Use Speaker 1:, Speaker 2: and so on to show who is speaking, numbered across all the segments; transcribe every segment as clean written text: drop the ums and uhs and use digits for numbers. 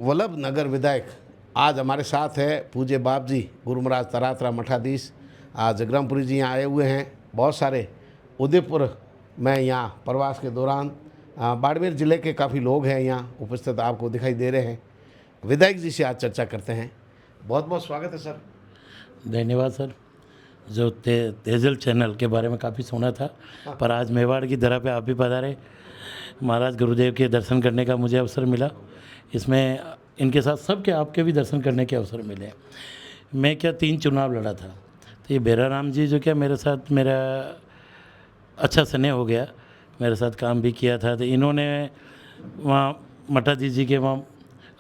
Speaker 1: वल्लभ नगर विधायक आज हमारे साथ है पूज्य बाप जी गुरु महाराज तरातरा मठाधीश जगरामपुरी जी यहाँ आए हुए हैं। बहुत सारे उदयपुर में यहाँ प्रवास के दौरान बाड़मेर ज़िले के काफ़ी लोग हैं यहाँ उपस्थित, आपको दिखाई दे रहे हैं। विधायक जी से आज चर्चा करते हैं। बहुत बहुत स्वागत है सर।
Speaker 2: धन्यवाद सर। जो तेजल चैनल के बारे में काफ़ी सुना था, पर आज मेवाड़ की धरा पे आप भी पधारे। महाराज गुरुदेव के दर्शन करने का मुझे अवसर मिला। इसमें इनके साथ सबके आपके भी दर्शन करने के अवसर मिले। मैं 3 चुनाव लड़ा था, तो ये बेराराम जी जो मेरे साथ मेरा अच्छा स्नेह हो गया, मेरे साथ काम भी किया था। तो इन्होंने वहाँ मठाधीश जी के वहाँ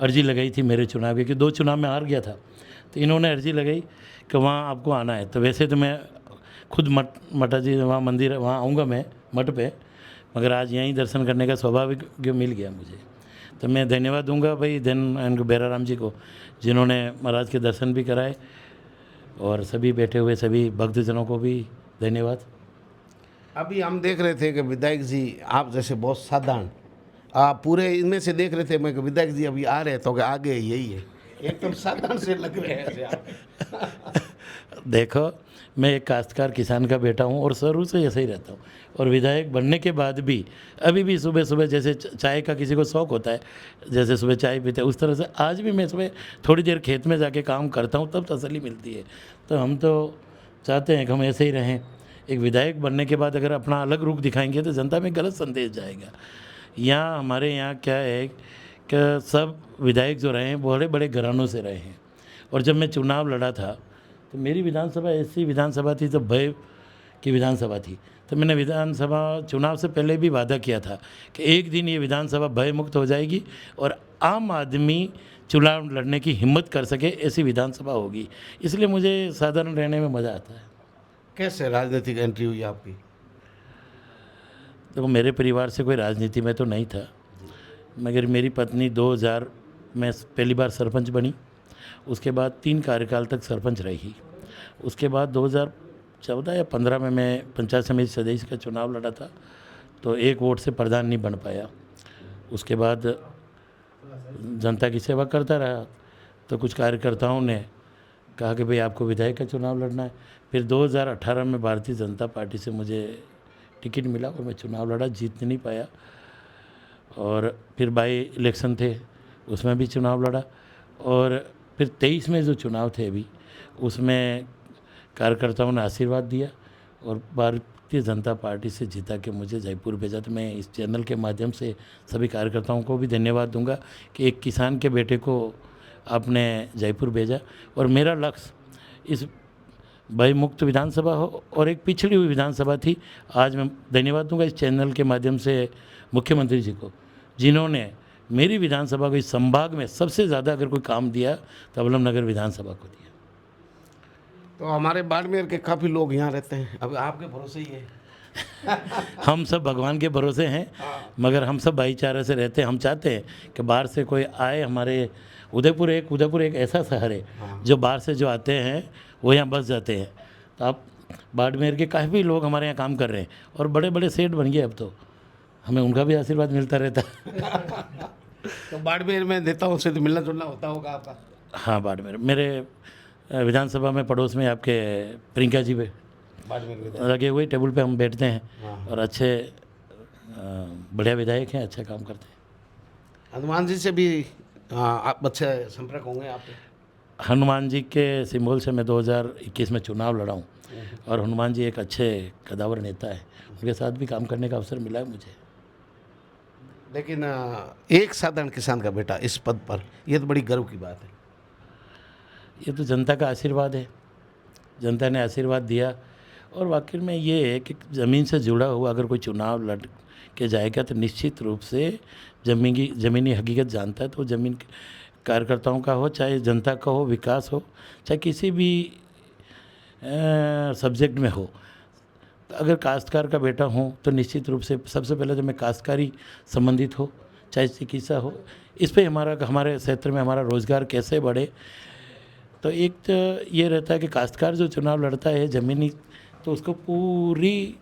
Speaker 2: अर्जी लगाई थी मेरे चुनाव की, कि 2 चुनाव में हार गया था। तो इन्होंने अर्जी लगाई कि वहाँ आपको आना है। तो वैसे तो मैं खुद मठाजी वहाँ मंदिर वहाँ आऊँगा मैं मठ पे, मगर आज यहीं दर्शन करने का स्वाभाविक मिल गया मुझे। तो मैं धन्यवाद दूंगा भाई एंड बेराराम जी को, जिन्होंने महाराज के दर्शन भी कराए, और सभी बैठे हुए सभी भक्तजनों को भी धन्यवाद।
Speaker 1: अभी हम देख रहे थे कि विधायक जी आप जैसे बहुत साधारण पूरे इनमें से देख रहे थे मैं कि विधायक जी अभी आ रहे हैं, तो कि आगे यही है, एकदम साधारण से लग रहे हैं ऐसे आप।
Speaker 2: देखो, मैं एक काश्तकार किसान का बेटा हूँ और शुरू से ऐसे ही रहता हूँ। और विधायक बनने के बाद भी अभी भी सुबह सुबह जैसे चाय का किसी को शौक़ होता है, जैसे सुबह चाय पीते हैं, उस तरह से आज भी मैं सुबह थोड़ी देर खेत में जाके काम करता हूँ, तब तसल्ली मिलती है। तो हम तो चाहते हैं कि हम ऐसे ही रहें। एक विधायक बनने के बाद अगर अपना अलग रूप दिखाएंगे तो जनता में गलत संदेश जाएगा। यहाँ हमारे यहाँ क्या है कि सब विधायक जो रहे हैं बड़े बड़े घरानों से रहे हैं। और जब मैं चुनाव लड़ा था तो मेरी विधानसभा ऐसी विधानसभा थी, तो भय की विधानसभा थी। तो मैंने विधानसभा चुनाव से पहले भी वादा किया था कि एक दिन ये विधानसभा भय मुक्त हो जाएगी और आम आदमी चुनाव लड़ने की हिम्मत कर सके, ऐसी विधानसभा होगी। इसलिए मुझे साधारण रहने में मज़ा आता है।
Speaker 1: कैसे राजनीतिक एंट्री हुई आपकी?
Speaker 2: देखो, मेरे परिवार से कोई राजनीति में तो नहीं था, मगर मेरी पत्नी 2000 में पहली बार सरपंच बनी। उसके बाद 3 कार्यकाल तक सरपंच रही। उसके बाद 2014 या 15 में मैं पंचायत समिति सदस्य का चुनाव लड़ा था, तो 1 वोट से प्रधान नहीं बन पाया। उसके बाद जनता की सेवा करता रहा, तो कुछ कार्यकर्ताओं ने कहा कि भाई आपको विधायक का चुनाव लड़ना है। फिर 2018 में भारतीय जनता पार्टी से मुझे टिकट मिला और मैं चुनाव लड़ा, जीत नहीं पाया। और फिर बाई इलेक्शन थे, उसमें भी चुनाव लड़ा। और फिर 23 में जो चुनाव थे अभी, उसमें कार्यकर्ताओं ने आशीर्वाद दिया और भारतीय जनता पार्टी से जीता के मुझे जयपुर भेजा। तो मैं इस चैनल के माध्यम से सभी कार्यकर्ताओं को भी धन्यवाद दूंगा कि एक किसान के बेटे को आपने जयपुर भेजा। और मेरा लक्ष्य इस भय मुक्त विधानसभा हो, और एक पिछड़ी हुई विधानसभा थी। आज मैं धन्यवाद दूंगा इस चैनल के माध्यम से मुख्यमंत्री जी को, जिन्होंने मेरी विधानसभा को इस संभाग में सबसे ज़्यादा अगर कोई काम दिया तो वल्लभ नगर विधानसभा को दिया।
Speaker 1: तो हमारे बाड़मेर के काफ़ी लोग यहाँ रहते हैं, अब आपके भरोसे ही है।
Speaker 2: हम सब भगवान के भरोसे हैं, मगर हम सब भाईचारे से रहते हैं। हम चाहते हैं कि बाहर से कोई आए। हमारे उदयपुर एक ऐसा शहर है जो बाहर से जो आते हैं वो यहाँ बस जाते हैं। तो आप बाड़मेर के काफ़ी लोग हमारे यहाँ काम कर रहे हैं और बड़े बड़े सेठ बन गए अब तो, हमें उनका भी आशीर्वाद मिलता रहता है।
Speaker 1: तो बाड़मेर में नेताओं से तो मिलना जुलना होता होगा आपका?
Speaker 2: हाँ, बाड़मेर मेरे विधानसभा में पड़ोस में आपके प्रियंका जी पे लगे हुए टेबल पे हम बैठते हैं। और अच्छे बढ़िया विधायक हैं, अच्छा काम करते हैं।
Speaker 1: हनुमान जी से भी आप अच्छे संपर्क होंगे आपके?
Speaker 2: हनुमान जी के सिंबल से मैं 2021 में चुनाव लड़ा हूँ, और हनुमान जी एक अच्छे कदावर नेता है, उनके साथ भी काम करने का अवसर मिला है मुझे।
Speaker 1: लेकिन एक साधारण किसान का बेटा इस पद पर, यह तो बड़ी गर्व की बात है।
Speaker 2: ये तो जनता का आशीर्वाद है, जनता ने आशीर्वाद दिया। और वाकई में ये है कि ज़मीन से जुड़ा हुआ अगर कोई चुनाव लड़ के जाएगा तो निश्चित रूप से ज़मीनी हकीकत जानता है। तो ज़मीन कार्यकर्ताओं का हो, चाहे जनता का हो, विकास हो, चाहे किसी भी सब्जेक्ट में हो, तो अगर काश्तकार का बेटा हूँ तो निश्चित रूप से सबसे पहले जब मैं काश्तकारी संबंधित हो, चाहे चिकित्सा हो, इस पे हमारे क्षेत्र में हमारा रोज़गार कैसे बढ़े। तो एक तो ये रहता है कि काश्तकार जो चुनाव लड़ता है ज़मीनी, तो उसको पूरी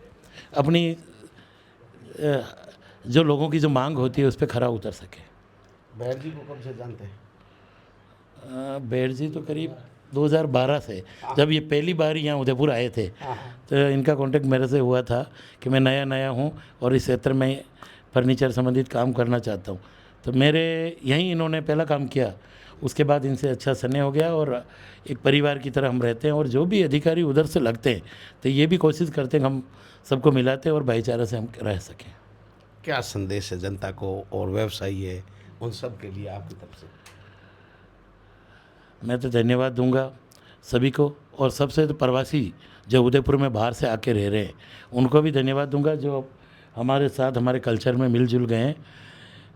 Speaker 2: अपनी जो लोगों की जो मांग होती है उस पर खरा उतर सके।
Speaker 1: बैर जी को कब से जानते हैं?
Speaker 2: बैठ जी तो करीब 2012 से, जब ये पहली बार यहाँ उदयपुर आए थे, तो इनका कांटेक्ट मेरे से हुआ था कि मैं नया नया हूँ और इस क्षेत्र में फर्नीचर संबंधित काम करना चाहता हूँ। तो मेरे यहीं इन्होंने पहला काम किया, उसके बाद इनसे अच्छा स्नेह हो गया और एक परिवार की तरह हम रहते हैं। और जो भी अधिकारी उधर से लगते हैं तो ये भी कोशिश करते हैं कि हम सबको मिलाते हैं और भाईचारा से हम रह सकें।
Speaker 1: क्या संदेश है जनता को और व्यवसायी है उन सब के लिए आपकी तरफ से?
Speaker 2: मैं तो धन्यवाद दूंगा सभी को, और सबसे तो प्रवासी जो उदयपुर में बाहर से आके रह रहे हैं उनको भी धन्यवाद दूंगा, जो हमारे साथ हमारे कल्चर में मिलजुल गए हैं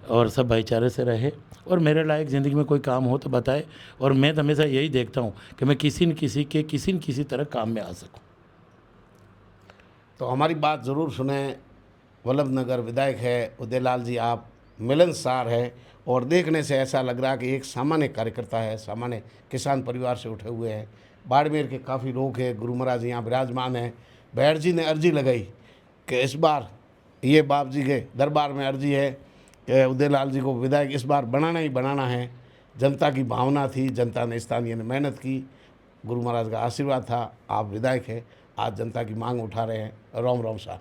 Speaker 2: और सब भाईचारे से रहे। और मेरे लायक ज़िंदगी में कोई काम हो तो बताए, और मैं तो हमेशा यही देखता हूँ कि मैं किसी न किसी तरह काम में आ सकूँ।
Speaker 1: तो हमारी बात ज़रूर सुने। वल्लभनगर विधायक है उदयलाल जी, आप मिलनसार है और देखने से ऐसा लग रहा कि एक सामान्य कार्यकर्ता है, सामान्य किसान परिवार से उठे हुए हैं। बाड़मेर के काफ़ी लोग हैं, गुरु महाराज यहाँ विराजमान हैं। बैठ जी ने अर्जी लगाई कि इस बार ये बाप जी के दरबार में अर्जी है कि उदयलाल जी को विधायक इस बार बनाना ही बनाना है। जनता की भावना थी, जनता ने स्थानीय ने मेहनत की, गुरु महाराज का आशीर्वाद था, आप विधायक हैं, आज जनता की मांग उठा रहे हैं। राम राम साहब।